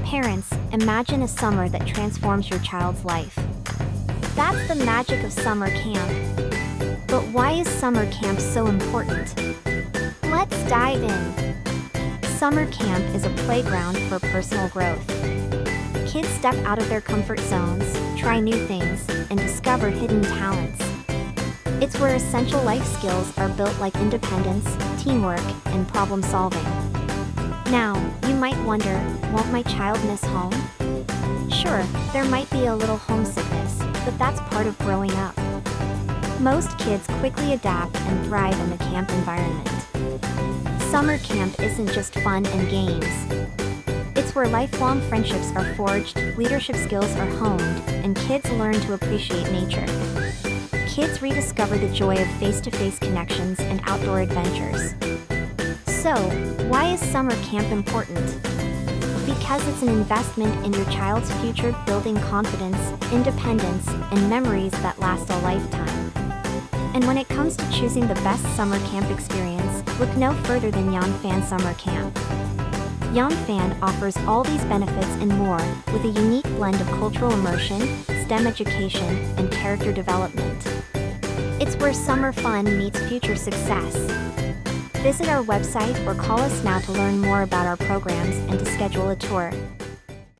Parents, imagine a summer that transforms your child's life. That's the magic of summer camp. But why is summer camp so important? Let's dive in. Summer camp is a playground for personal growth. Kids step out of their comfort zones, try new things, and discover hidden talents. It's where essential life skills are built like independence, teamwork, and problem solving. Now, you might wonder, won't my child miss home? Sure, there might be a little homesickness, but that's part of growing up. Most kids quickly adapt and thrive in the camp environment. Summer camp isn't just fun and games. It's where lifelong friendships are forged, leadership skills are honed, and kids learn to appreciate nature. Kids rediscover the joy of face-to-face connections and outdoor adventures. So, why is summer camp important? Because it's an investment in your child's future, building confidence, independence, and memories that last a lifetime. And when it comes to choosing the best summer camp experience, look no further than Fan Summer Camp. Fan offers all these benefits and more, with a unique blend of cultural immersion, STEM education, and character development. It's where summer fun meets future success. Visit our website or call us now to learn more about our programs and to schedule a tour.